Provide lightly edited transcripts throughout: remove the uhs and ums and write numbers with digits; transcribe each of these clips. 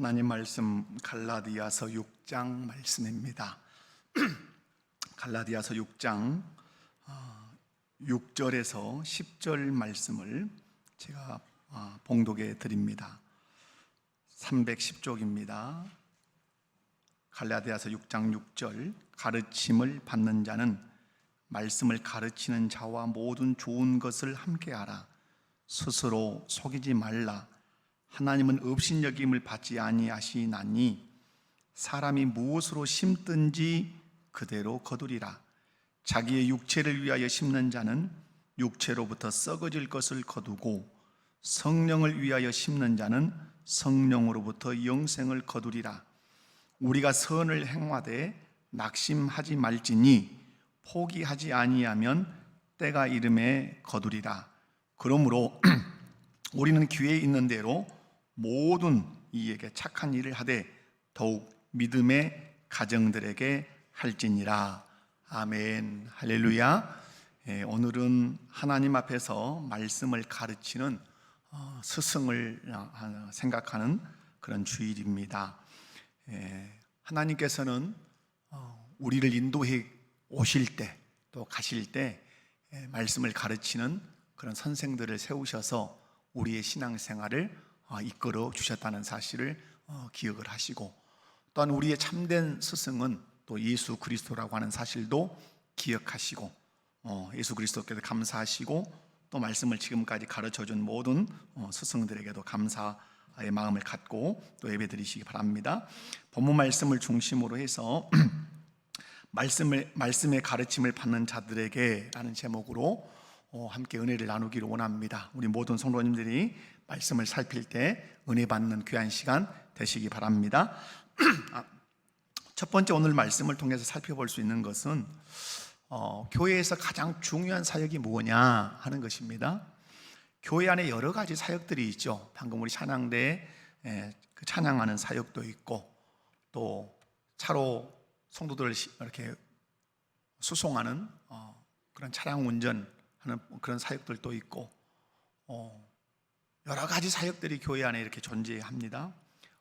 하나님 말씀 갈라디아서 6장 말씀입니다. 갈라디아서 6장 6절에서 10절 말씀을 제가 봉독해 드립니다. 310쪽입니다. 갈라디아서 6장 6절, 가르침을 받는 자는 말씀을 가르치는 자와 모든 좋은 것을 함께하라. 스스로 속이지 말라. 하나님은 업신여김을 받지 아니하시나니 사람이 무엇으로 심든지 그대로 거두리라. 자기의 육체를 위하여 심는 자는 육체로부터 썩어질 것을 거두고, 성령을 위하여 심는 자는 성령으로부터 영생을 거두리라. 우리가 선을 행하되 낙심하지 말지니 포기하지 아니하면 때가 이름에 거두리라. 그러므로 우리는 기회에 있는 대로 모든 이에게 착한 일을 하되 더욱 믿음의 가정들에게 할지니라. 아멘. 할렐루야. 오늘은 하나님 앞에서 말씀을 가르치는 스승을 생각하는 그런 주일입니다. 하나님께서는 우리를 인도해 오실 때, 또 가실 때 말씀을 가르치는 그런 선생들을 세우셔서 우리의 신앙생활을 이끌어 주셨다는 사실을 기억을 하시고, 또한 우리의 참된 스승은 또 예수 그리스도라고 하는 사실도 기억하시고, 예수 그리스도께서 감사하시고, 또 말씀을 지금까지 가르쳐준 모든 스승들에게도 감사의 마음을 갖고 또 예배드리시기 바랍니다. 본문 말씀을 중심으로 해서 말씀의 가르침을 받는 자들에게 라는 제목으로 함께 은혜를 나누기를 원합니다. 우리 모든 성도님들이 말씀을 살필 때 은혜 받는 귀한 시간 되시기 바랍니다. 첫 번째 오늘 말씀을 통해서 살펴볼 수 있는 것은 교회에서 가장 중요한 사역이 뭐냐 하는 것입니다. 교회 안에 여러 가지 사역들이 있죠. 방금 우리 찬양대에 그 찬양하는 사역도 있고, 또 차로 성도들을 이렇게 수송하는 그런 차량 운전하는 그런 사역들도 있고, 여러 가지 사역들이 교회 안에 이렇게 존재합니다.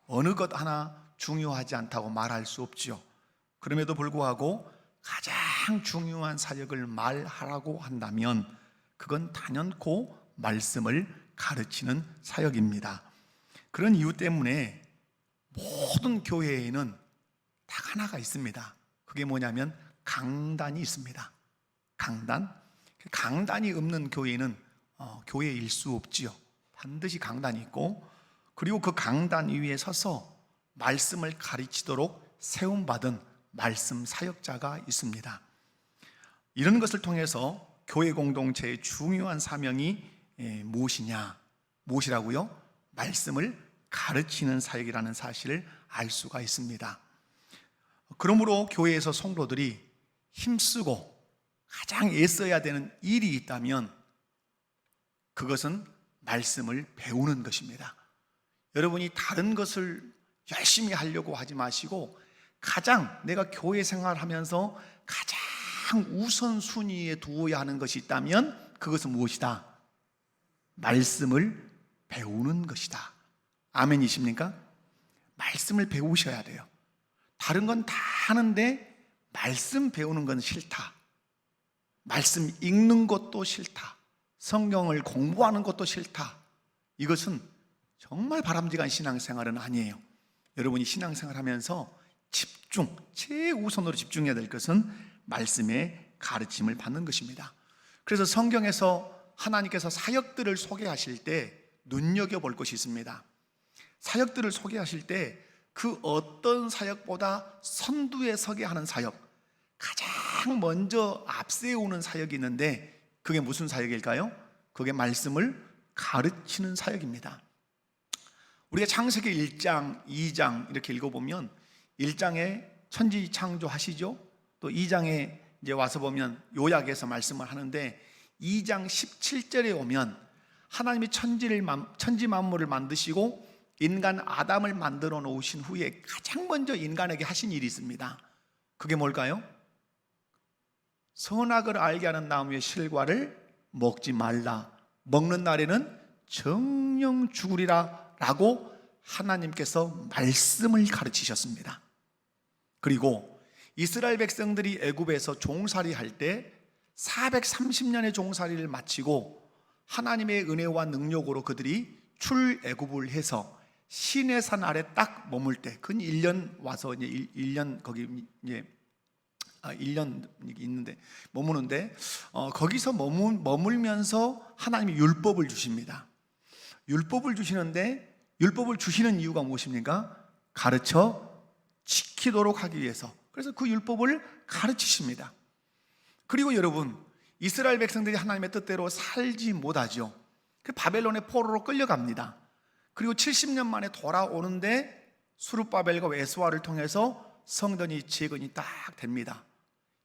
어느 것 하나 중요하지 않다고 말할 수 없지요. 그럼에도 불구하고 가장 중요한 사역을 말하라고 한다면 그건 단연코 말씀을 가르치는 사역입니다. 그런 이유 때문에 모든 교회에는 딱 하나가 있습니다. 그게 뭐냐면 강단이 있습니다. 강단이 없는 교회는 교회일 수 없지요. 반드시 강단이 있고, 그리고 그 강단 위에 서서 말씀을 가르치도록 세움받은 말씀 사역자가 있습니다. 이런 것을 통해서 교회 공동체의 중요한 사명이 무엇이라고요? 말씀을 가르치는 사역이라는 사실을 알 수가 있습니다. 그러므로 교회에서 성도들이 힘쓰고 가장 애써야 되는 일이 있다면 그것은 말씀을 배우는 것입니다. 여러분이 다른 것을 열심히 하려고 하지 마시고, 가장 내가 교회 생활하면서 가장 우선순위에 두어야 하는 것이 있다면 그것은 무엇이다? 말씀을 배우는 것이다. 아멘이십니까? 말씀을 배우셔야 돼요. 다른 건 다 하는데 말씀 배우는 건 싫다. 말씀 읽는 것도 싫다. 성경을 공부하는 것도 싫다. 이것은 정말 바람직한 신앙생활은 아니에요. 여러분이 신앙생활하면서 최우선으로 집중해야 될 것은 말씀의 가르침을 받는 것입니다. 그래서 성경에서 하나님께서 사역들을 소개하실 때 눈여겨볼 것이 있습니다. 사역들을 소개하실 때 그 어떤 사역보다 선두에 서게 하는 사역, 가장 먼저 앞세우는 사역이 있는데 그게 무슨 사역일까요? 그게 말씀을 가르치는 사역입니다. 우리가 창세기 1장, 2장 이렇게 읽어보면 1장에 천지 창조하시죠. 또 2장에 이제 와서 보면 요약해서 말씀을 하는데, 2장 17절에 오면 하나님이 천지 만물을 만드시고 인간 아담을 만들어 놓으신 후에 가장 먼저 인간에게 하신 일이 있습니다. 그게 뭘까요? 선악을 알게 하는 나무의 실과를 먹지 말라. 먹는 날에는 정령 죽으리라 라고 하나님께서 말씀을 가르치셨습니다. 그리고 이스라엘 백성들이 애굽에서 종살이 할 때 430년의 종살이를 마치고 하나님의 은혜와 능력으로 그들이 출애굽을 해서 시내산 아래 딱 머물 때, 근 1년 와서 이제 1년 거기 이제 1년 있는데 머무는데 거기서 머물면서 하나님이 율법을 주십니다. 율법을 주시는데 율법을 주시는 이유가 무엇입니까? 가르쳐 지키도록 하기 위해서. 그래서 그 율법을 가르치십니다. 그리고 여러분, 이스라엘 백성들이 하나님의 뜻대로 살지 못하죠. 그 바벨론의 포로로 끌려갑니다. 그리고 70년 만에 돌아오는데 수룹바벨과 에스라를 통해서 성전이 재건이 딱 됩니다.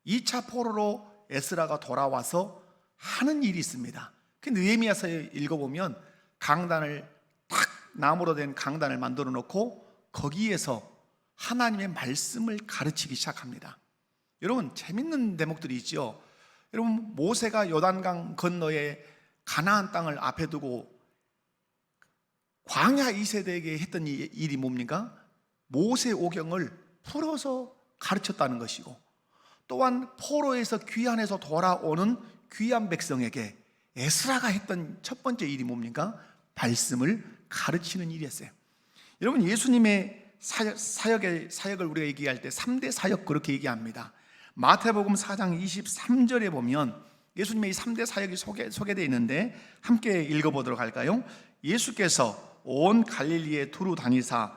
2차 포로로 에스라가 돌아와서 하는 일이 있습니다. 그 느헤미야서에 읽어보면 강단을 딱 나무로 된 강단을 만들어 놓고 거기에서 하나님의 말씀을 가르치기 시작합니다. 여러분, 재밌는 대목들이 있죠. 여러분, 모세가 요단강 건너에 가나안 땅을 앞에 두고 광야 2세대에게 했던 일이 뭡니까? 모세 오경을 풀어서 가르쳤다는 것이고, 또한 포로에서 귀환해서 돌아오는 귀한 백성에게 에스라가 했던 첫 번째 일이 뭡니까? 말씀을 가르치는 일이었어요. 여러분, 예수님의 사역을 우리가 얘기할 때 3대 사역 그렇게 얘기합니다. 마태복음 4장 23절에 보면 예수님의 이 3대 사역이 소개되어 있는데 함께 읽어보도록 할까요? 예수께서 온 갈릴리에 두루 다니사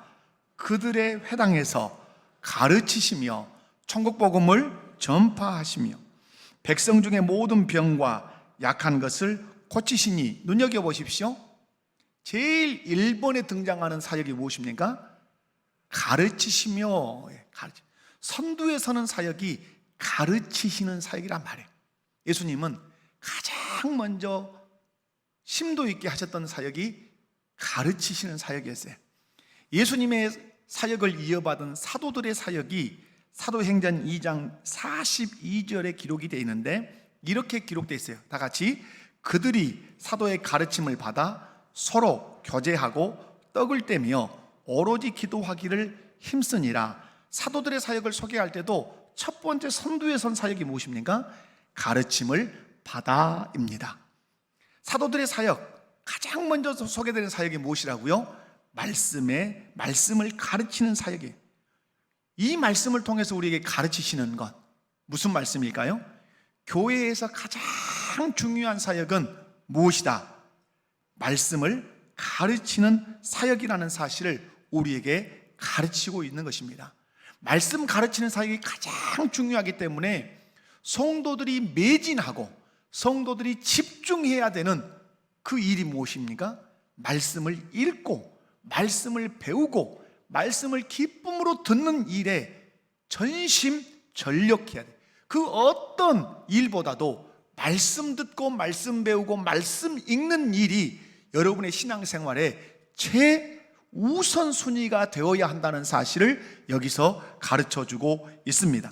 그들의 회당에서 가르치시며 천국 복음을 전파하시며 백성 중에 모든 병과 약한 것을 고치시니, 눈여겨보십시오. 제일 1번에 등장하는 사역이 무엇입니까? 가르치시며. 선두에 서는 사역이 가르치시는 사역이란 말이에요. 예수님은 가장 먼저 심도 있게 하셨던 사역이 가르치시는 사역이었어요. 예수님의 사역을 이어받은 사도들의 사역이 사도행전 2장 42절에 기록이 되어 있는데 이렇게 기록되어 있어요. 다 같이, 그들이 사도의 가르침을 받아 서로 교제하고 떡을 떼며 오로지 기도하기를 힘쓰니라. 사도들의 사역을 소개할 때도 첫 번째 선두에 선 사역이 무엇입니까? 가르침을 받아입니다. 사도들의 사역, 가장 먼저 소개되는 사역이 무엇이라고요? 말씀을 가르치는 사역이에요. 이 말씀을 통해서 우리에게 가르치시는 것, 무슨 말씀일까요? 교회에서 가장 중요한 사역은 무엇이다? 말씀을 가르치는 사역이라는 사실을 우리에게 가르치고 있는 것입니다. 말씀 가르치는 사역이 가장 중요하기 때문에 성도들이 매진하고 성도들이 집중해야 되는 그 일이 무엇입니까? 말씀을 읽고 말씀을 배우고 말씀을 기쁨으로 듣는 일에 전심전력해야 돼. 그 어떤 일보다도 말씀 듣고 말씀 배우고 말씀 읽는 일이 여러분의 신앙생활에 최우선순위가 되어야 한다는 사실을 여기서 가르쳐주고 있습니다.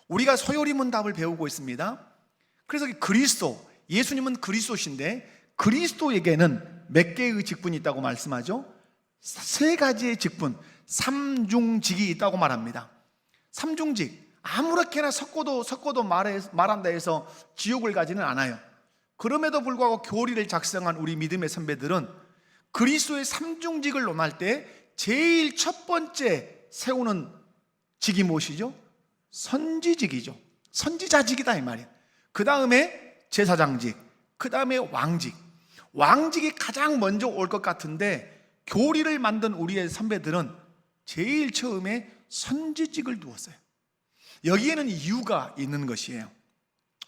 우리가 소요리문답을 배우고 있습니다. 그래서 예수님은 그리스도신데 그리스도에게는 몇 개의 직분이 있다고 말씀하죠? 3가지의 직분, 삼중직이 있다고 말합니다. 삼중직, 아무렇게나 섞어도 말한다 해서 지옥을 가지는 않아요. 그럼에도 불구하고 교리를 작성한 우리 믿음의 선배들은 그리스도의 삼중직을 논할 때 제일 첫 번째 세우는 직이 무엇이죠? 선지직이죠. 선지자직이다 이 말이에요. 그 다음에 제사장직, 그 다음에 왕직. 왕직이 가장 먼저 올 것 같은데 교리를 만든 우리의 선배들은 제일 처음에 선지직을 두었어요. 여기에는 이유가 있는 것이에요.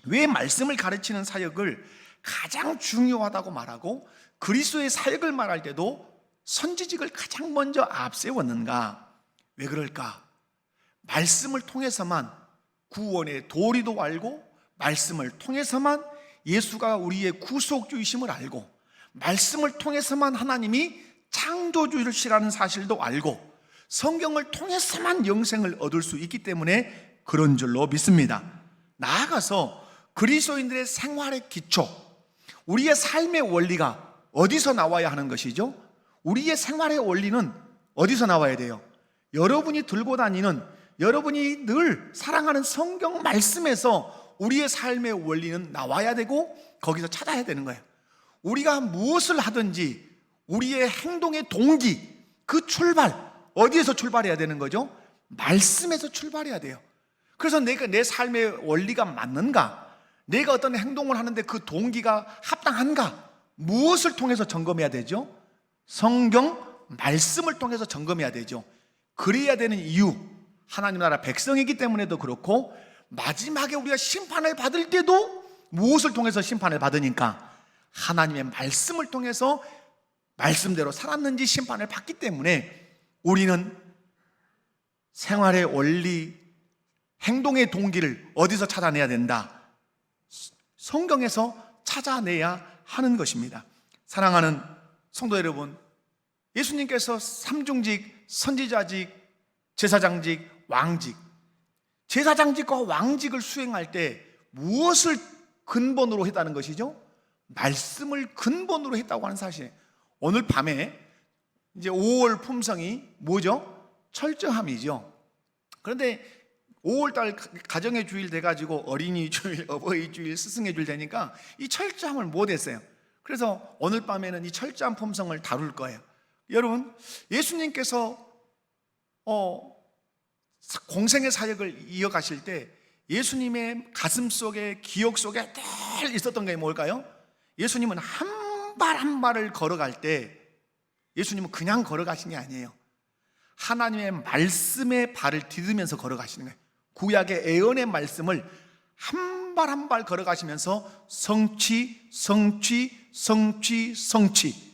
왜 말씀을 가르치는 사역을 가장 중요하다고 말하고 그리스도의 사역을 말할 때도 선지직을 가장 먼저 앞세웠는가? 왜 그럴까? 말씀을 통해서만 구원의 도리도 알고, 말씀을 통해서만 예수가 우리의 구속주이심을 알고, 말씀을 통해서만 하나님이 창조주이시라는 사실도 알고, 성경을 통해서만 영생을 얻을 수 있기 때문에 그런 줄로 믿습니다. 나아가서 그리스도인들의 생활의 기초, 우리의 삶의 원리가 어디서 나와야 하는 것이죠? 우리의 생활의 원리는 어디서 나와야 돼요? 여러분이 들고 다니는, 여러분이 늘 사랑하는 성경 말씀에서 우리의 삶의 원리는 나와야 되고 거기서 찾아야 되는 거예요. 우리가 무엇을 하든지 우리의 행동의 동기, 그 출발, 어디에서 출발해야 되는 거죠? 말씀에서 출발해야 돼요. 그래서 내가 내 삶의 원리가 맞는가? 내가 어떤 행동을 하는데 그 동기가 합당한가? 무엇을 통해서 점검해야 되죠? 성경 말씀을 통해서 점검해야 되죠. 그래야 되는 이유, 하나님 나라 백성이기 때문에도 그렇고, 마지막에 우리가 심판을 받을 때도 무엇을 통해서 심판을 받으니까? 하나님의 말씀을 통해서 말씀대로 살았는지 심판을 받기 때문에 우리는 생활의 원리, 행동의 동기를 어디서 찾아내야 된다? 성경에서 찾아내야 하는 것입니다. 사랑하는 성도 여러분, 예수님께서 삼중직, 선지자직, 제사장직, 왕직, 제사장직과 왕직을 수행할 때 무엇을 근본으로 했다는 것이죠? 말씀을 근본으로 했다고 하는 사실. 오늘 밤에 이제 5월 품성이 뭐죠? 철저함이죠. 그런데 5월달 가정의 주일 돼가지고 어린이 주일, 어버이 주일, 스승의 주일 되니까 이 철저함을 못 했어요. 그래서 오늘 밤에는 이 철저한 품성을 다룰 거예요. 여러분, 예수님께서 공생의 사역을 이어가실 때 예수님의 가슴 속에, 기억 속에 늘 있었던 게 뭘까요? 예수님은 한 발 한 발을 걸어갈 때 예수님은 그냥 걸어가신 게 아니에요. 하나님의 말씀의 발을 디디면서 걸어가시는 거예요. 구약의 예언의 말씀을 한 발 한 발 걸어가시면서 성취, 성취, 성취, 성취.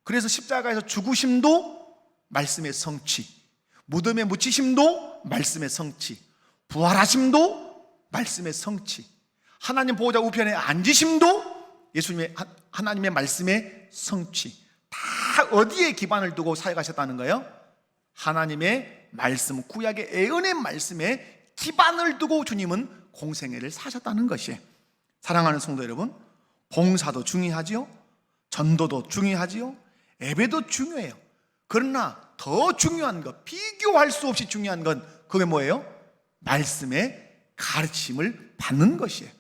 그래서 십자가에서 죽으심도 말씀의 성취, 무덤에 묻히심도 말씀의 성취, 부활하심도 말씀의 성취, 하나님 보호자 우편에 앉으심도 예수님의 하나님의 말씀의 성취. 다 어디에 기반을 두고 사역하셨다는 거예요? 하나님의 말씀, 구약의 예언의 말씀에 기반을 두고 주님은 공생애를 사셨다는 것이에요. 사랑하는 성도 여러분, 봉사도 중요하지요, 전도도 중요하지요, 예배도 중요해요. 그러나 더 중요한 것, 비교할 수 없이 중요한 건 그게 뭐예요? 말씀의 가르침을 받는 것이에요.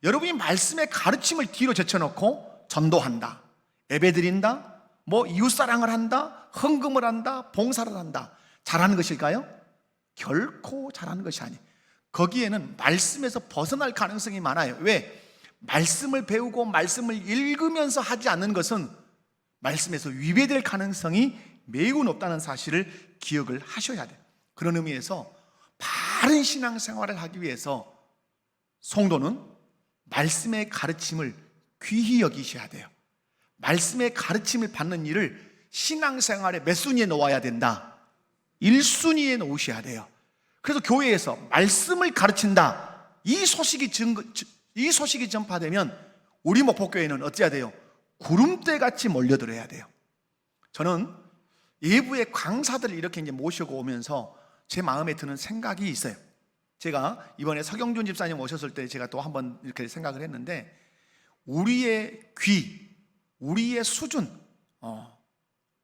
여러분이 말씀의 가르침을 뒤로 제쳐놓고 전도한다, 예배드린다, 이웃사랑을 한다, 헌금을 한다, 봉사를 한다, 잘하는 것일까요? 결코 잘하는 것이 아니에요. 거기에는 말씀에서 벗어날 가능성이 많아요. 왜? 말씀을 배우고 말씀을 읽으면서 하지 않는 것은 말씀에서 위배될 가능성이 매우 높다는 사실을 기억을 하셔야 돼요. 그런 의미에서 바른 신앙생활을 하기 위해서 성도는 말씀의 가르침을 귀히 여기셔야 돼요. 말씀의 가르침을 받는 일을 신앙생활의 몇 순위에 놓아야 된다? 1순위에 놓으셔야 돼요. 그래서 교회에서 말씀을 가르친다, 이 소식이 전파되면 우리 목포교회는 어찌해야 돼요? 구름대같이 몰려들어야 돼요. 저는 예부의 강사들을 이렇게 이제 모시고 오면서 제 마음에 드는 생각이 있어요. 제가 이번에 서경준 집사님 오셨을 때 제가 또 한번 이렇게 생각을 했는데, 우리의 귀, 우리의 수준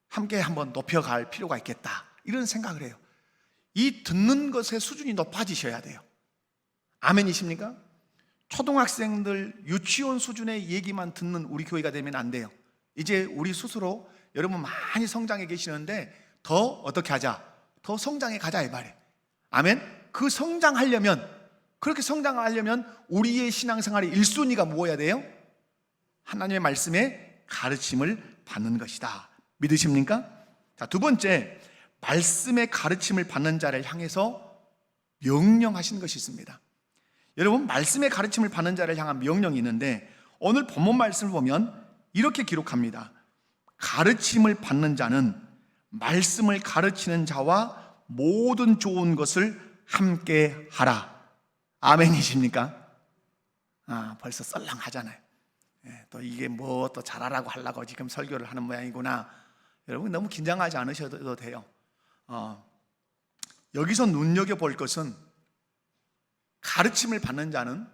함께 한번 높여갈 필요가 있겠다, 이런 생각을 해요. 이 듣는 것의 수준이 높아지셔야 돼요. 아멘이십니까? 초등학생들 유치원 수준의 얘기만 듣는 우리 교회가 되면 안 돼요. 이제 우리 스스로, 여러분 많이 성장해 계시는데 더 어떻게 하자? 더 성장해 가자 이 말이에요. 아멘? 그 성장하려면, 그렇게 성장하려면 우리의 신앙생활의 1순위가 뭐여야 돼요? 하나님의 말씀에 가르침을 받는 것이다. 믿으십니까? 자, 두 번째, 말씀의 가르침을 받는 자를 향해서 명령하신 것이 있습니다. 여러분, 말씀의 가르침을 받는 자를 향한 명령이 있는데, 오늘 본문 말씀을 보면 이렇게 기록합니다. 가르침을 받는 자는 말씀을 가르치는 자와 모든 좋은 것을 함께 하라. 아멘이십니까? 벌써 썰렁하잖아요. 또 이게 또 잘하라고 하려고 지금 설교를 하는 모양이구나. 여러분 너무 긴장하지 않으셔도 돼요. 여기서 눈여겨볼 것은, 가르침을 받는 자는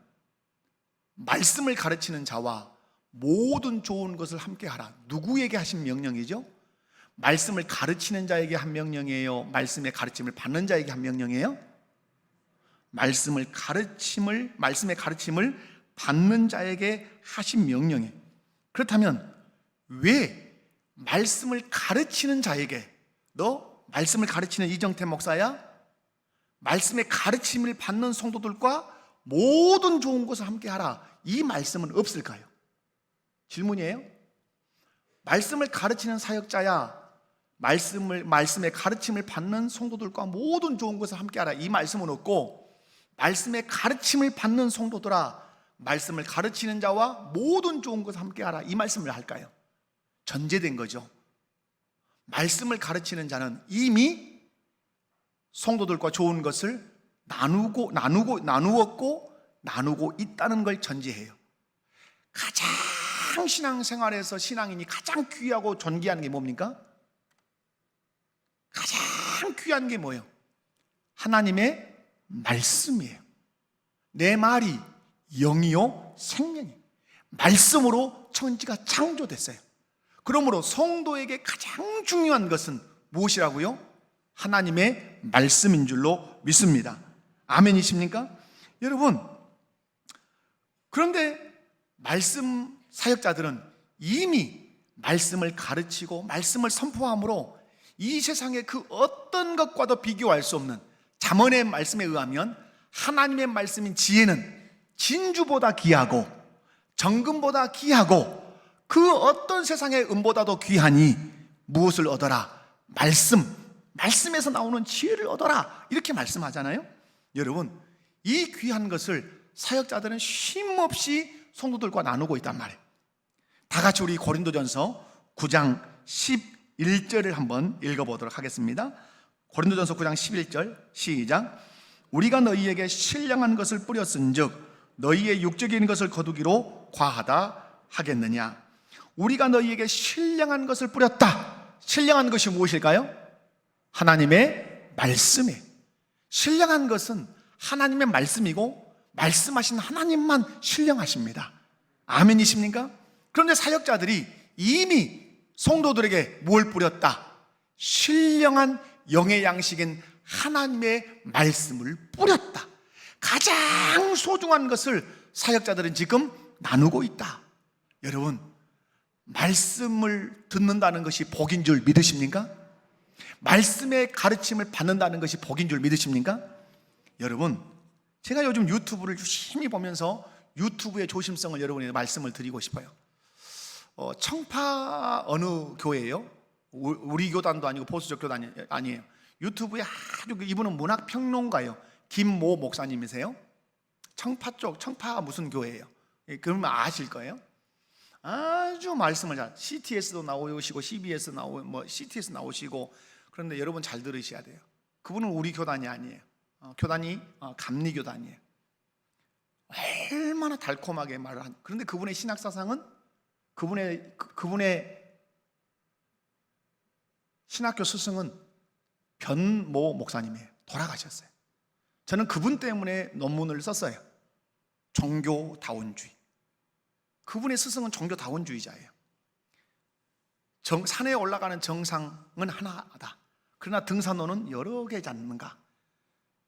말씀을 가르치는 자와 모든 좋은 것을 함께 하라. 누구에게 하신 명령이죠? 말씀을 가르치는 자에게 한 명령이에요? 말씀의 가르침을 받는 자에게 한 명령이에요? 말씀의 가르침을 받는 자에게 하신 명령이에요. 그렇다면 왜 말씀을 가르치는 자에게, 너 말씀을 가르치는 이정태 목사야? 말씀의 가르침을 받는 성도들과 모든 좋은 것을 함께 하라, 이 말씀은 없을까요? 질문이에요. 말씀을 가르치는 사역자야, 말씀의 가르침을 받는 성도들과 모든 좋은 것을 함께 하라, 이 말씀은 없고, 말씀의 가르침을 받는 성도들아, 말씀을 가르치는 자와 모든 좋은 것을 함께 하라, 이 말씀을 할까요? 전제된 거죠. 말씀을 가르치는 자는 이미 성도들과 좋은 것을 나누고 있다는 걸 전제해요. 가장 신앙생활에서 신앙인이 가장 귀하고 존귀한 게 뭡니까? 가장 귀한 게 뭐예요? 하나님의 말씀이에요. 내 말이 영이요 생명이에요. 말씀으로 천지가 창조됐어요. 그러므로 성도에게 가장 중요한 것은 무엇이라고요? 하나님의 말씀인 줄로 믿습니다. 아멘이십니까? 여러분, 그런데 말씀 사역자들은 이미 말씀을 가르치고 말씀을 선포함으로 이 세상의 그 어떤 것과도 비교할 수 없는 잠언의 말씀에 의하면 하나님의 말씀인 지혜는 진주보다 귀하고 정금보다 귀하고 그 어떤 세상의 은보다도 귀하니 무엇을 얻어라? 말씀에서 나오는 지혜를 얻어라, 이렇게 말씀하잖아요. 여러분, 이 귀한 것을 사역자들은 쉼없이 성도들과 나누고 있단 말이에요. 다 같이 우리 고린도전서 9장 11절을 한번 읽어보도록 하겠습니다. 고린도전서 9장 11절 시작. 우리가 너희에게 신령한 것을 뿌렸은즉 너희의 육적인 것을 거두기로 과하다 하겠느냐? 우리가 너희에게 신령한 것을 뿌렸다. 신령한 것이 무엇일까요? 하나님의 말씀이에요. 신령한 것은 하나님의 말씀이고 말씀하신 하나님만 신령하십니다. 아멘이십니까? 그런데 사역자들이 이미 성도들에게 뭘 뿌렸다? 신령한 영의 양식인 하나님의 말씀을 뿌렸다. 가장 소중한 것을 사역자들은 지금 나누고 있다. 여러분, 말씀을 듣는다는 것이 복인 줄 믿으십니까? 말씀의 가르침을 받는다는 것이 복인 줄 믿으십니까? 여러분, 제가 요즘 유튜브를 열심히 보면서 유튜브의 조심성을 여러분에게 말씀을 드리고 싶어요. 청파 어느 교회예요? 우리 교단도 아니고 보수적 교단이 아니에요. 유튜브에 아주 이분은 문학평론가예요. 김모 목사님이세요. 청파 쪽, 청파 무슨 교회예요? 그러면 아실 거예요. 아주 말씀을 잘, CTS도 나오시고 CBS CTS 나오시고. 그런데 여러분 잘 들으셔야 돼요. 그분은 우리 교단이 아니에요. 교단이 감리교단이에요. 얼마나 달콤하게 말을 한. 그런데 그분의 신학 사상은 그분의 신학교 스승은 변모 목사님이에요. 돌아가셨어요. 저는 그분 때문에 논문을 썼어요. 종교다원주의. 그분의 스승은 종교다원주의자예요. 산에 올라가는 정상은 하나다. 그러나 등산로는 여러 개지 않는가?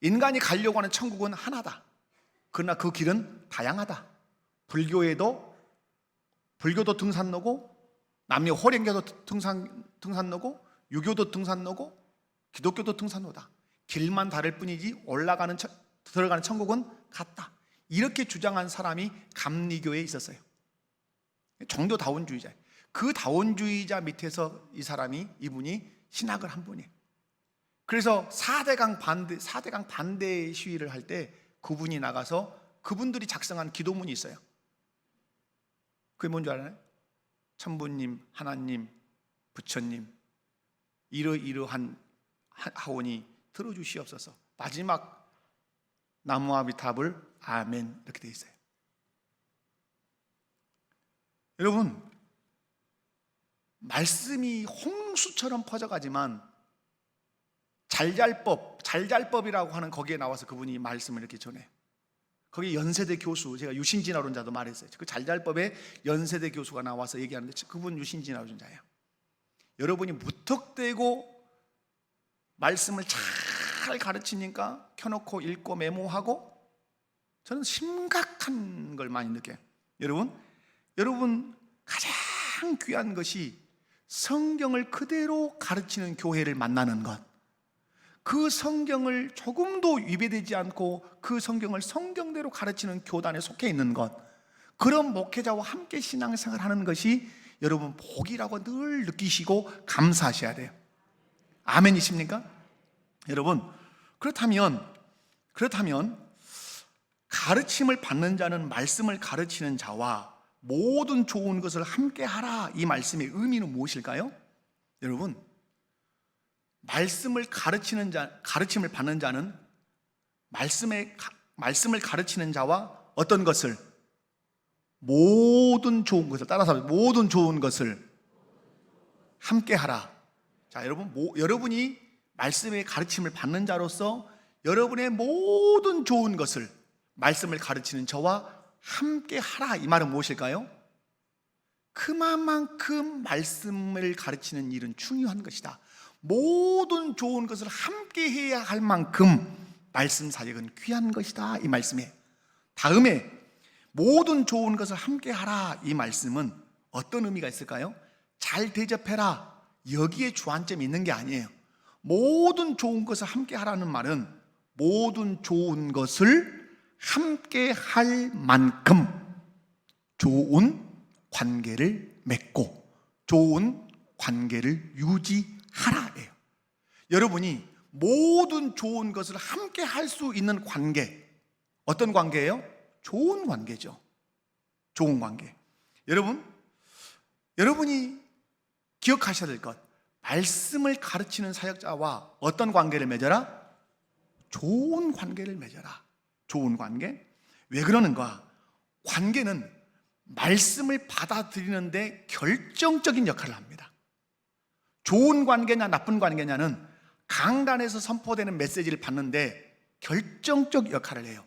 인간이 가려고 하는 천국은 하나다. 그러나 그 길은 다양하다. 불교도 등산로고, 남녀 호랭교도 등산로고, 유교도 등산로고, 기독교도 등산로다. 길만 다를 뿐이지 들어가는 천국은 같다. 이렇게 주장한 사람이 감리교에 있었어요. 종교다원주의자예요. 그 다원주의자 밑에서 이분이 신학을 한 분이에요. 그래서 4대강 반대 시위를 할 때 그분이 나가서 그분들이 작성한 기도문이 있어요. 그게 뭔지 알아요? 천부님, 하나님, 부처님, 이러이러한 하오니 들어주시옵소서. 마지막 나무아미탑을 아멘 이렇게 돼 있어요. 여러분, 말씀이 홍수처럼 퍼져가지만 잘잘법이라고 하는 거기에 나와서 그분이 말씀을 이렇게 전해요. 거기 연세대 교수, 제가 유신진화론자도 말했어요. 그 잘잘법에 연세대 교수가 나와서 얘기하는데 그분 유신진화론자예요. 여러분이 무턱대고 말씀을 잘 가르치니까 켜놓고 읽고 메모하고, 저는 심각한 걸 많이 느껴요. 여러분 가장 귀한 것이 성경을 그대로 가르치는 교회를 만나는 것, 그 성경을 조금도 위배되지 않고 그 성경을 성경대로 가르치는 교단에 속해 있는 것, 그런 목회자와 함께 신앙생활 하는 것이 여러분 복이라고 늘 느끼시고 감사하셔야 돼요. 아멘이십니까? 여러분, 그렇다면 가르침을 받는 자는 말씀을 가르치는 자와 모든 좋은 것을 함께 하라, 이 말씀의 의미는 무엇일까요? 여러분, 말씀을 받는 자는 말씀을 가르치는 자와 어떤 것을? 모든 좋은 것을, 따라서 모든 좋은 것을 함께 하라. 자, 여러분이 말씀의 가르침을 받는 자로서 여러분의 모든 좋은 것을 말씀을 가르치는 저와 함께 하라, 이 말은 무엇일까요? 그만큼 말씀을 가르치는 일은 중요한 것이다. 모든 좋은 것을 함께 해야 할 만큼 말씀 사역은 귀한 것이다, 이 말씀에. 다음에 모든 좋은 것을 함께 하라, 이 말씀은 어떤 의미가 있을까요? 잘 대접해라, 여기에 주안점이 있는 게 아니에요. 모든 좋은 것을 함께 하라는 말은 모든 좋은 것을 함께 할 만큼 좋은 관계를 맺고 좋은 관계를 유지하라예요. 여러분이 모든 좋은 것을 함께 할 수 있는 관계, 어떤 관계예요? 좋은 관계죠. 좋은 관계. 여러분이 기억하셔야 될 것, 말씀을 가르치는 사역자와 어떤 관계를 맺어라? 좋은 관계를 맺어라. 좋은 관계. 왜 그러는가? 관계는 말씀을 받아들이는데 결정적인 역할을 합니다. 좋은 관계냐 나쁜 관계냐는 강단에서 선포되는 메시지를 받는데 결정적 역할을 해요.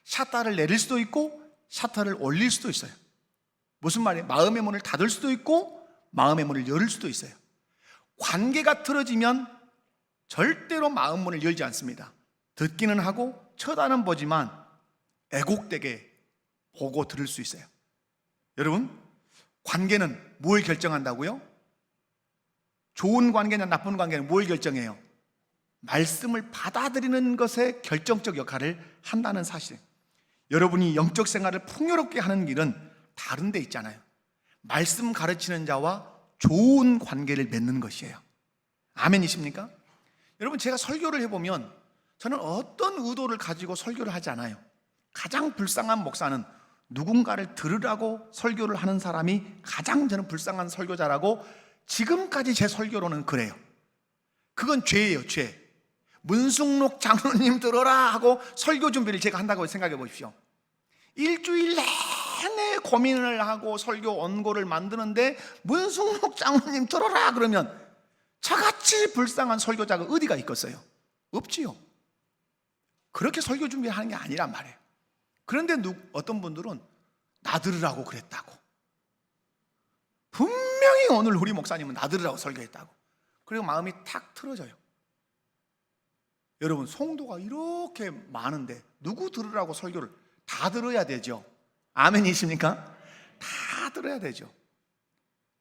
샷다를 내릴 수도 있고 샷다를 올릴 수도 있어요. 무슨 말이에요? 마음의 문을 닫을 수도 있고 마음의 문을 열을 수도 있어요. 관계가 틀어지면 절대로 마음 문을 열지 않습니다. 듣기는 하고 쳐다는 보지만 애곡되게 보고 들을 수 있어요. 여러분, 관계는 뭘 결정한다고요? 좋은 관계냐 나쁜 관계는 뭘 결정해요? 말씀을 받아들이는 것에 결정적 역할을 한다는 사실. 여러분이 영적 생활을 풍요롭게 하는 길은 다른 데 있잖아요. 말씀 가르치는 자와 좋은 관계를 맺는 것이에요. 아멘이십니까? 여러분, 제가 설교를 해보면 저는 어떤 의도를 가지고 설교를 하지 않아요. 가장 불쌍한 목사는 누군가를 들으라고 설교를 하는 사람이 가장 저는 불쌍한 설교자라고 지금까지 제 설교로는 그래요. 그건 죄예요, 죄. 문숙록 장로님 들어라 하고 설교 준비를 제가 한다고 생각해 보십시오. 일주일 내내 고민을 하고 설교 원고를 만드는데 문숙록 장로님 들어라 그러면 저같이 불쌍한 설교자가 어디가 있겠어요? 없지요. 그렇게 설교 준비하는 게 아니란 말이에요. 그런데 어떤 분들은 나 들으라고 그랬다고, 분명히 오늘 우리 목사님은 나 들으라고 설교했다고, 그리고 마음이 탁 틀어져요. 여러분, 성도가 이렇게 많은데 누구 들으라고 설교를? 다 들어야 되죠. 아멘이십니까? 다 들어야 되죠.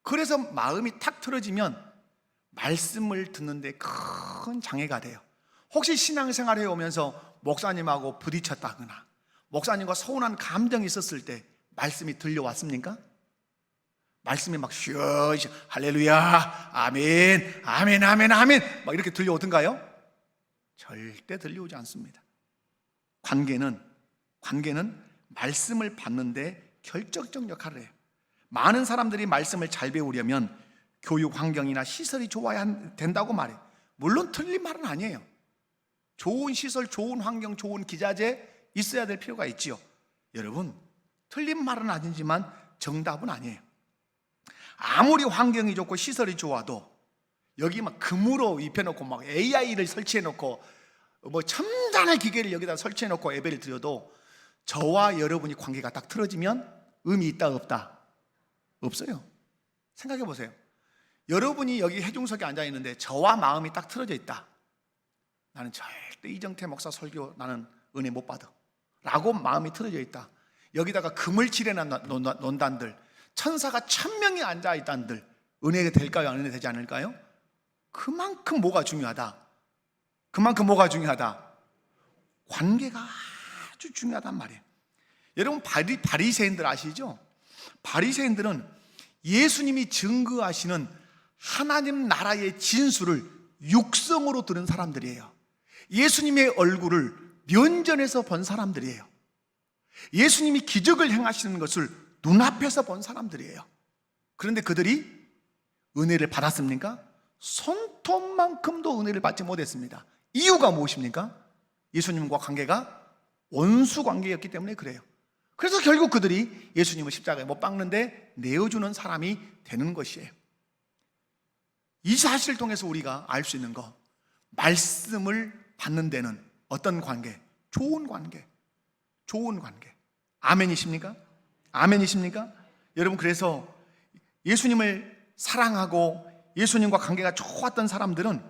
그래서 마음이 탁 틀어지면 말씀을 듣는데 큰 장애가 돼요. 혹시 신앙생활 해오면서 목사님하고 부딪혔다거나 목사님과 서운한 감정이 있었을 때 말씀이 들려왔습니까? 말씀이 막 쉬어쉬어 할렐루야 아멘 아멘 아멘 아멘 막 이렇게 들려오던가요? 절대 들려오지 않습니다. 관계는 말씀을 받는데 결정적 역할을 해요. 많은 사람들이 말씀을 잘 배우려면 교육 환경이나 시설이 좋아야 된다고 말해요. 물론 틀린 말은 아니에요. 좋은 시설, 좋은 환경, 좋은 기자재 있어야 될 필요가 있지요. 여러분, 틀린 말은 아니지만 정답은 아니에요. 아무리 환경이 좋고 시설이 좋아도 여기 막 금으로 입혀놓고 막 AI를 설치해놓고 뭐 첨단의 기계를 여기다 설치해놓고 예배를 드려도 저와 여러분이 관계가 딱 틀어지면 의미 있다 없다? 없어요. 생각해 보세요. 여러분이 여기 해중석에 앉아 있는데 저와 마음이 딱 틀어져 있다. 나는 절대 이정태 목사 설교 나는 은혜 못 받아 라고 마음이 틀어져 있다. 여기다가 금을 칠해놓은 논단들, 천사가 1000명이 앉아 있단들, 은혜가 될까요? 은혜 되지 않을까요? 그만큼 뭐가 중요하다? 그만큼 뭐가 중요하다? 관계가 아주 중요하단 말이에요. 여러분, 바리새인들 아시죠? 바리새인들은 예수님이 증거하시는 하나님 나라의 진수를 육성으로 들은 사람들이에요. 예수님의 얼굴을 면전에서 본 사람들이에요. 예수님이 기적을 행하시는 것을 눈앞에서 본 사람들이에요. 그런데 그들이 은혜를 받았습니까? 손톱만큼도 은혜를 받지 못했습니다. 이유가 무엇입니까? 예수님과 관계가 원수 관계였기 때문에 그래요. 그래서 결국 그들이 예수님을 십자가에 못 박는데 내어주는 사람이 되는 것이에요. 이 사실을 통해서 우리가 알 수 있는 거, 말씀을 받는 데는 어떤 관계? 좋은 관계. 좋은 관계. 아멘이십니까? 아멘이십니까? 여러분, 그래서 예수님을 사랑하고 예수님과 관계가 좋았던 사람들은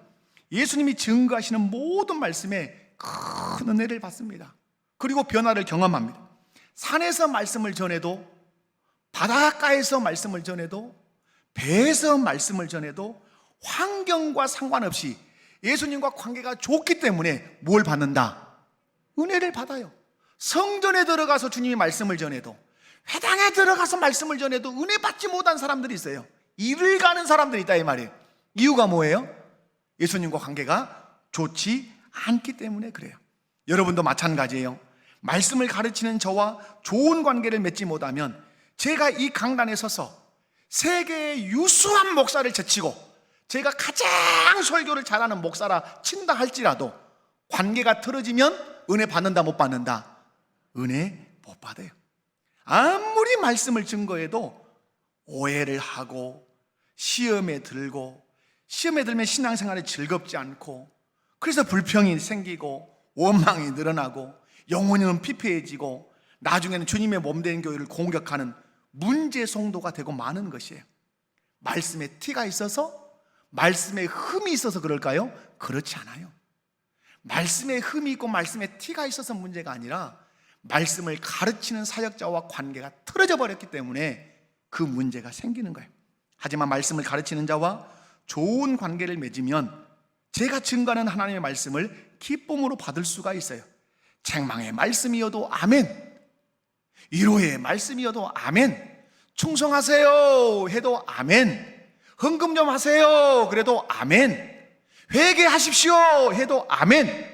예수님이 증거하시는 모든 말씀에 큰 은혜를 받습니다. 그리고 변화를 경험합니다. 산에서 말씀을 전해도, 바닷가에서 말씀을 전해도, 배에서 말씀을 전해도 환경과 상관없이 예수님과 관계가 좋기 때문에 뭘 받는다? 은혜를 받아요. 성전에 들어가서 주님이 말씀을 전해도, 회당에 들어가서 말씀을 전해도 은혜 받지 못한 사람들이 있어요. 일을 가는 사람들이 있다 이 말이에요. 이유가 뭐예요? 예수님과 관계가 좋지 않기 때문에 그래요. 여러분도 마찬가지예요. 말씀을 가르치는 저와 좋은 관계를 맺지 못하면 제가 이 강단에 서서 세계의 유수한 목사를 제치고 제가 가장 설교를 잘하는 목사라 친다 할지라도 관계가 틀어지면 은혜 받는다 못 받는다? 은혜 못 받아요. 아무리 말씀을 증거해도 오해를 하고 시험에 들고, 시험에 들면 신앙생활이 즐겁지 않고, 그래서 불평이 생기고 원망이 늘어나고 영혼은 피폐해지고 나중에는 주님의 몸된 교회를 공격하는 문제 성도가 되고 마는 것이에요. 말씀에 티가 있어서, 말씀에 흠이 있어서 그럴까요? 그렇지 않아요. 말씀에 흠이 있고 말씀에 티가 있어서 문제가 아니라 말씀을 가르치는 사역자와 관계가 틀어져 버렸기 때문에 그 문제가 생기는 거예요. 하지만 말씀을 가르치는 자와 좋은 관계를 맺으면 제가 증거하는 하나님의 말씀을 기쁨으로 받을 수가 있어요. 책망의 말씀이어도 아멘, 위로의 말씀이어도 아멘, 충성하세요 해도 아멘, 헌금 좀 하세요 그래도 아멘, 회개하십시오 해도 아멘.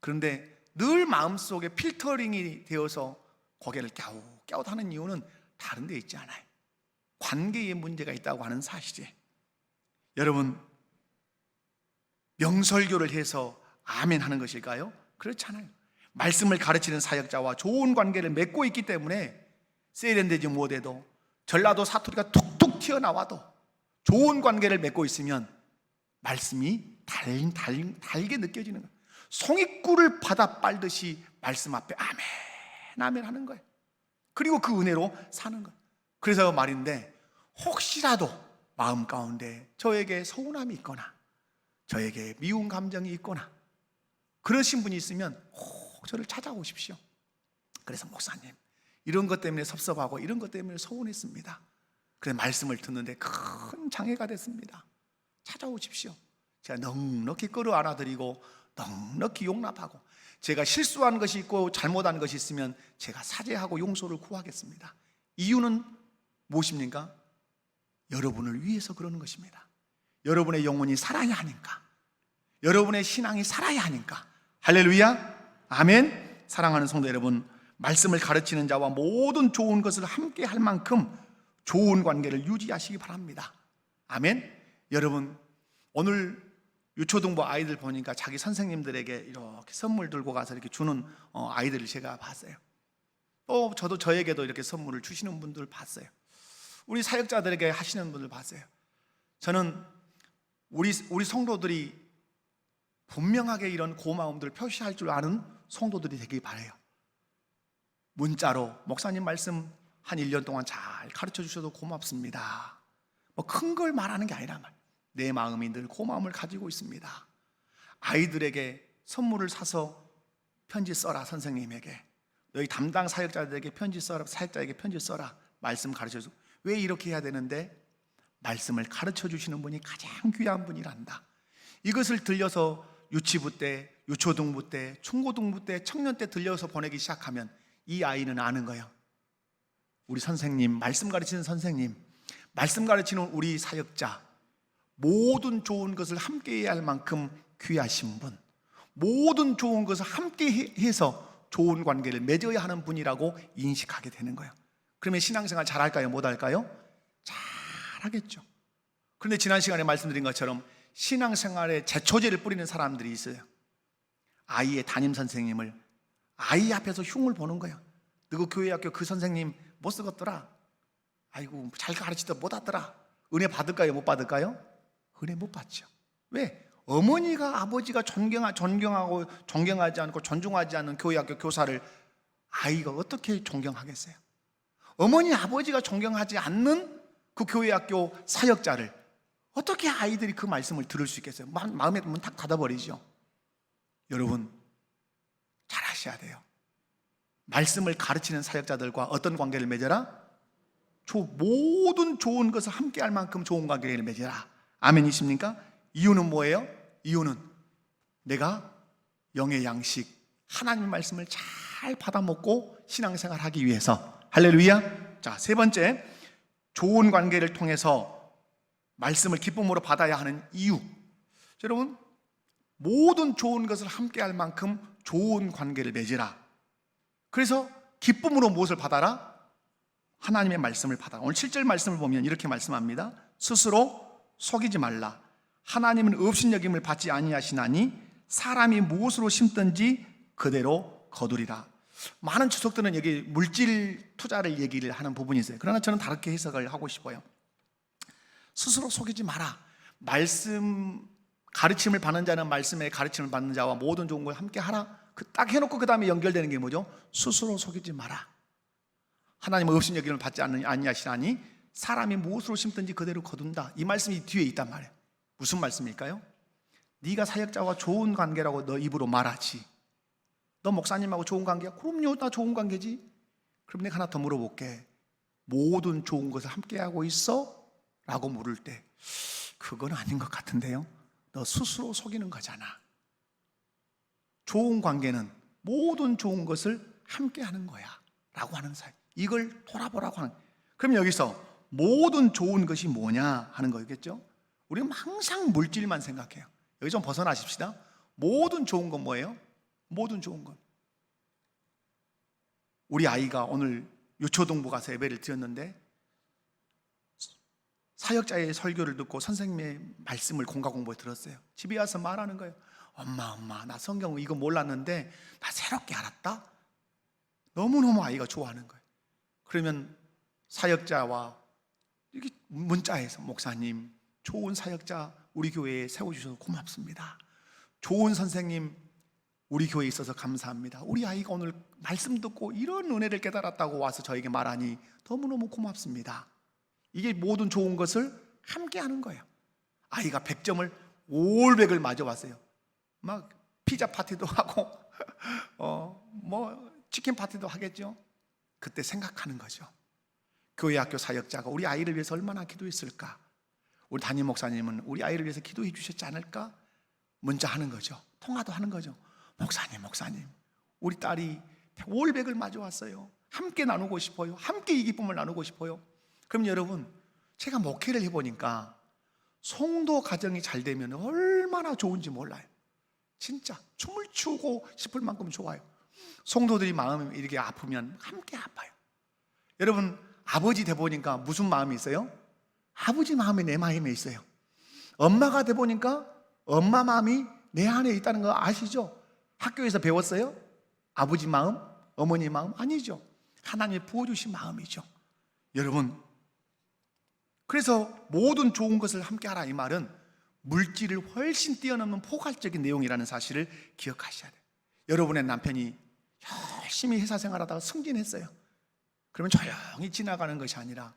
그런데 늘 마음속에 필터링이 되어서 고개를 갸웃갸웃 하는 이유는 다른 데 있지 않아요. 관계에 문제가 있다고 하는 사실이에요. 여러분, 명설교를 해서 아멘 하는 것일까요? 그렇지 않아요. 말씀을 가르치는 사역자와 좋은 관계를 맺고 있기 때문에 세련되지 못해도, 전라도 사투리가 툭툭 튀어나와도 좋은 관계를 맺고 있으면 말씀이 달게 느껴지는 거예요. 송이꿀을 받아 빨듯이 말씀 앞에 아멘 아멘 하는 거예요. 그리고 그 은혜로 사는 거예요. 그래서 말인데, 혹시라도 마음 가운데 저에게 서운함이 있거나 저에게 미운 감정이 있거나 그러신 분이 있으면 꼭 저를 찾아오십시오. 그래서 목사님, 이런 것 때문에 섭섭하고 이런 것 때문에 서운했습니다. 그래서 말씀을 듣는데 큰 장애가 됐습니다. 찾아오십시오. 제가 넉넉히 끌어 안아드리고 넉넉히 용납하고, 제가 실수한 것이 있고 잘못한 것이 있으면 제가 사죄하고 용서를 구하겠습니다. 이유는 무엇입니까? 여러분을 위해서 그러는 것입니다. 여러분의 영혼이 살아야 하니까, 여러분의 신앙이 살아야 하니까. 할렐루야, 아멘. 사랑하는 성도 여러분, 말씀을 가르치는 자와 모든 좋은 것을 함께 할 만큼 좋은 관계를 유지하시기 바랍니다. 아멘. 여러분, 오늘 유초등부 아이들 보니까 자기 선생님들에게 이렇게 선물 들고 가서 이렇게 주는 아이들을 제가 봤어요. 또 저도 저에게도 이렇게 선물을 주시는 분들 봤어요. 우리 사역자들에게 하시는 분들 봤어요. 저는 우리 성도들이 분명하게 이런 고마움들을 표시할 줄 아는 성도들이 되길 바라요. 문자로 목사님 말씀 한 1년 동안 잘 가르쳐 주셔도 고맙습니다. 뭐 큰 걸 말하는 게 아니란 말이에요. 내 마음이 늘 그 마음을 가지고 있습니다. 아이들에게 선물을 사서 편지 써라. 선생님에게, 너희 담당 사역자들에게 편지 써라. 사역자에게 편지 써라. 말씀 가르쳐줘. 왜 이렇게 해야 되는데? 말씀을 가르쳐 주시는 분이 가장 귀한 분이란다. 이것을 들려서 유치부 때, 유초등부 때, 중고등부 때, 청년 때 들려서 보내기 시작하면 이 아이는 아는 거예요. 우리 선생님, 말씀 가르치는 선생님, 말씀 가르치는 우리 사역자, 모든 좋은 것을 함께 해야 할 만큼 귀하신 분, 모든 좋은 것을 함께 해서 좋은 관계를 맺어야 하는 분이라고 인식하게 되는 거예요. 그러면 신앙생활 잘할까요? 못할까요? 잘하겠죠. 그런데 지난 시간에 말씀드린 것처럼 신앙생활에 제초제를 뿌리는 사람들이 있어요. 아이의 담임선생님을 아이 앞에서 흉을 보는 거예요. 너그 교회 학교 그 선생님 못 쓰겠더라. 아이고 잘 가르치다 못 하더라. 은혜 받을까요? 못 받을까요? 은혜 못 받죠. 왜? 어머니가 아버지가 존경하고 존경하지 않고 존중하지 않는 교회 학교 교사를 아이가 어떻게 존경하겠어요? 어머니 아버지가 존경하지 않는 그 교회 학교 사역자를 어떻게 아이들이 그 말씀을 들을 수 있겠어요? 마음에 문 탁 닫아버리죠. 여러분 잘 아셔야 돼요. 말씀을 가르치는 사역자들과 어떤 관계를 맺어라? 모든 좋은 것을 함께 할 만큼 좋은 관계를 맺어라. 아멘이십니까? 이유는 뭐예요? 이유는 내가 영의 양식 하나님의 말씀을 잘 받아먹고 신앙생활 하기 위해서. 할렐루야. 자, 세 번째, 좋은 관계를 통해서 말씀을 기쁨으로 받아야 하는 이유. 여러분, 모든 좋은 것을 함께 할 만큼 좋은 관계를 맺으라. 그래서 기쁨으로 무엇을 받아라? 하나님의 말씀을 받아라. 오늘 7절 말씀을 보면 이렇게 말씀합니다. 스스로 속이지 말라. 하나님은 업신여김을 받지 아니하시나니 사람이 무엇으로 심든지 그대로 거두리라. 많은 주석들은 여기 물질 투자를 얘기를 하는 부분이 있어요. 그러나 저는 다르게 해석을 하고 싶어요. 스스로 속이지 마라. 말씀 가르침을 받는 자는 말씀의 가르침을 받는 자와 모든 좋은 걸 함께 하라. 딱 해놓고 그 다음에 연결되는 게 뭐죠? 스스로 속이지 마라. 하나님은 업신여김을 받지 아니하시나니 사람이 무엇으로 심든지 그대로 거둔다. 이 말씀이 뒤에 있단 말이에요. 무슨 말씀일까요? 네가 사역자와 좋은 관계라고 너 입으로 말하지. 너 목사님하고 좋은 관계야? 그럼요, 나 좋은 관계지. 그럼 내가 하나 더 물어볼게. 모든 좋은 것을 함께하고 있어? 라고 물을 때 그건 아닌 것 같은데요. 너 스스로 속이는 거잖아. 좋은 관계는 모든 좋은 것을 함께하는 거야 라고 하는 사이. 이걸 돌아보라고 하는. 그럼 여기서 모든 좋은 것이 뭐냐 하는 거겠죠. 우리는 항상 물질만 생각해요. 여기 좀 벗어나십시다. 모든 좋은 건 뭐예요? 모든 좋은 건. 우리 아이가 오늘 유초동부 가서 예배를 드렸는데 사역자의 설교를 듣고 선생님의 말씀을 공부에 들었어요. 집에 와서 말하는 거예요. 엄마 나 성경 이거 몰랐는데 나 새롭게 알았다. 너무너무 아이가 좋아하는 거예요. 그러면 사역자와 이렇게 문자에서 목사님 좋은 사역자 우리 교회에 세워주셔서 고맙습니다. 좋은 선생님 우리 교회에 있어서 감사합니다. 우리 아이가 오늘 말씀 듣고 이런 은혜를 깨달았다고 와서 저에게 말하니 너무너무 고맙습니다. 이게 모든 좋은 것을 함께 하는 거예요. 아이가 100점을 500을 맞아왔어요. 막 피자 파티도 하고 치킨 파티도 하겠죠. 그때 생각하는 거죠. 교회 학교 사역자가 우리 아이를 위해서 얼마나 기도했을까. 우리 담임 목사님은 우리 아이를 위해서 기도해 주셨지 않을까. 문자하는 거죠. 통화도 하는 거죠. 목사님 우리 딸이 500을 맞아왔어요. 함께 나누고 싶어요. 함께 이 기쁨을 나누고 싶어요. 그럼 여러분, 제가 목회를 해보니까 성도 가정이 잘 되면 얼마나 좋은지 몰라요. 진짜 춤을 추고 싶을 만큼 좋아요. 성도들이 마음이 이렇게 아프면 함께 아파요. 여러분, 아버지 돼 보니까 무슨 마음이 있어요? 아버지 마음이 내 마음에 있어요. 엄마가 돼 보니까 엄마 마음이 내 안에 있다는 거 아시죠? 학교에서 배웠어요? 아버지 마음, 어머니 마음 아니죠. 하나님이 부어주신 마음이죠. 여러분, 그래서 모든 좋은 것을 함께 하라 이 말은 물질을 훨씬 뛰어넘는 포괄적인 내용이라는 사실을 기억하셔야 돼요. 여러분의 남편이 열심히 회사 생활하다가 승진했어요. 그러면 조용히 지나가는 것이 아니라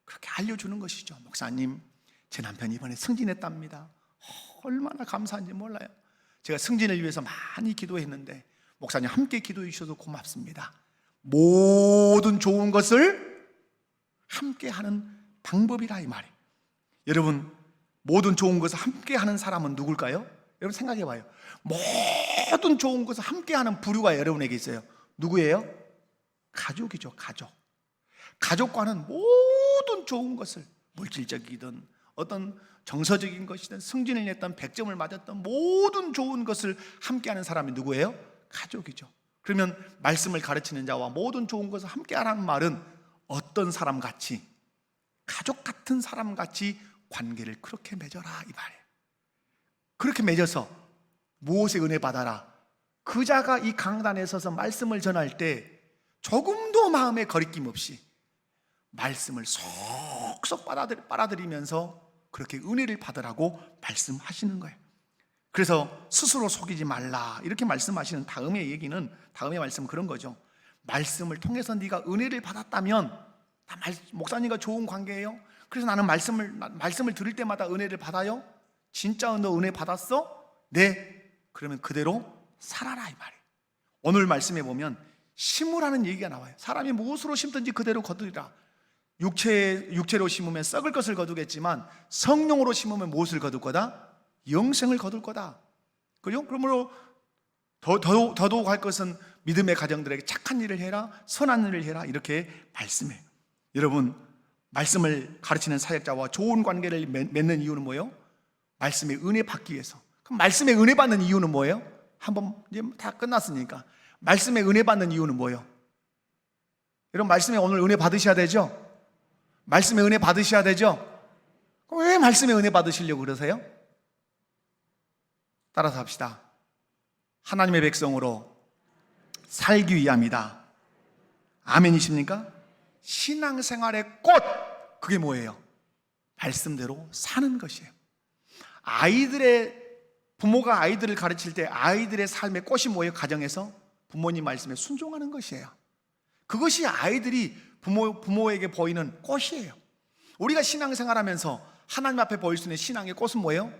그렇게 알려주는 것이죠. 목사님, 제 남편이 이번에 승진했답니다. 얼마나 감사한지 몰라요. 제가 승진을 위해서 많이 기도했는데 목사님 함께 기도해 주셔서 고맙습니다. 모든 좋은 것을 함께 하는 방법이라 이 말이에요. 여러분, 모든 좋은 것을 함께 하는 사람은 누굴까요? 여러분 생각해 봐요. 모든 좋은 것을 함께 하는 부류가 여러분에게 있어요. 누구예요? 가족이죠. 가족. 가족과는 모든 좋은 것을, 물질적이든 어떤 정서적인 것이든 승진을 냈던 100점을 맞았던 모든 좋은 것을 함께하는 사람이 누구예요? 가족이죠. 그러면 말씀을 가르치는 자와 모든 좋은 것을 함께하라는 말은 어떤 사람 같이, 가족 같은 사람 같이 관계를 그렇게 맺어라 이 말이에요. 그렇게 맺어서 무엇에 은혜 받아라. 그 자가 이 강단에 서서 말씀을 전할 때 조금도 마음에 거리낌 없이 말씀을 속속 빨아들이면서 그렇게 은혜를 받으라고 말씀하시는 거예요. 그래서 스스로 속이지 말라 이렇게 말씀하시는 다음의 얘기는, 다음의 말씀은 그런 거죠. 말씀을 통해서 네가 은혜를 받았다면, 목사님과 좋은 관계예요. 그래서 나는 말씀을 들을 때마다 은혜를 받아요. 진짜 너 은혜 받았어? 네. 그러면 그대로 살아라 이 말이에요. 오늘 말씀에 보면 심으라는 얘기가 나와요. 사람이 무엇으로 심든지 그대로 거두리라. 육체로 심으면 썩을 것을 거두겠지만 성령으로 심으면 무엇을 거둘 거다? 영생을 거둘 거다. 그죠? 그러므로 더더욱 할 것은 믿음의 가정들에게 착한 일을 해라, 선한 일을 해라 이렇게 말씀해요. 여러분, 말씀을 가르치는 사역자와 좋은 관계를 맺는 이유는 뭐예요? 말씀의 은혜 받기 위해서. 그럼 말씀의 은혜 받는 이유는 뭐예요? 한번 이제 다 끝났으니까 말씀의 은혜 받는 이유는 뭐예요? 여러분, 말씀에 오늘 은혜 받으셔야 되죠? 말씀의 은혜 받으셔야 되죠? 그럼 왜 말씀의 은혜 받으시려고 그러세요? 따라서 합시다. 하나님의 백성으로 살기 위함이다. 아멘이십니까? 신앙생활의 꽃, 그게 뭐예요? 말씀대로 사는 것이에요. 부모가 아이들을 가르칠 때 아이들의 삶의 꽃이 뭐예요? 가정에서 부모님 말씀에 순종하는 것이에요. 그것이 아이들이 부모에게 보이는 꽃이에요. 우리가 신앙생활하면서 하나님 앞에 보일 수 있는 신앙의 꽃은 뭐예요?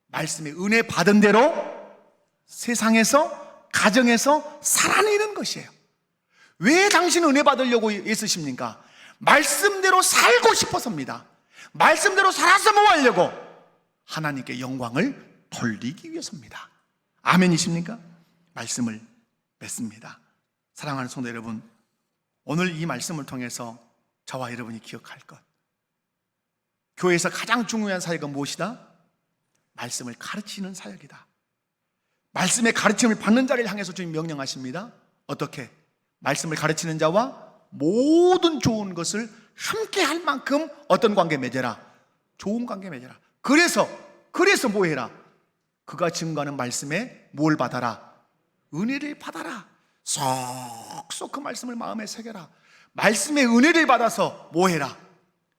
말씀의 은혜 받은 대로 세상에서, 가정에서 살아내는 것이에요. 왜 당신은 은혜 받으려고 애쓰십니까? 말씀대로 살고 싶어서입니다. 말씀대로 살아서 뭐 하려고? 하나님께 영광을 돌리기 위해서입니다. 아멘이십니까? 말씀을 맺습니다. 사랑하는 성도 여러분, 오늘 이 말씀을 통해서 저와 여러분이 기억할 것, 교회에서 가장 중요한 사역은 무엇이다? 말씀을 가르치는 사역이다. 말씀의 가르침을 받는 자를 향해서 주님 명령하십니다. 어떻게? 말씀을 가르치는 자와 모든 좋은 것을 함께 할 만큼 어떤 관계 맺어라? 좋은 관계 맺어라. 그래서 뭐 해라? 그가 증거하는 말씀에 뭘 받아라? 은혜를 받아라. 속속 그 말씀을 마음에 새겨라. 말씀의 은혜를 받아서 뭐 해라?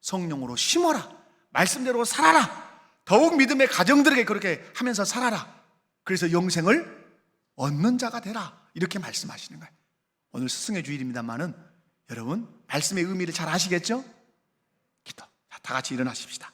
성령으로 심어라. 말씀대로 살아라. 더욱 믿음의 가정들에게 그렇게 하면서 살아라. 그래서 영생을 얻는 자가 되라. 이렇게 말씀하시는 거예요. 오늘 스승의 주일입니다만은 여러분 말씀의 의미를 잘 아시겠죠? 기도. 다 같이 일어나십시다.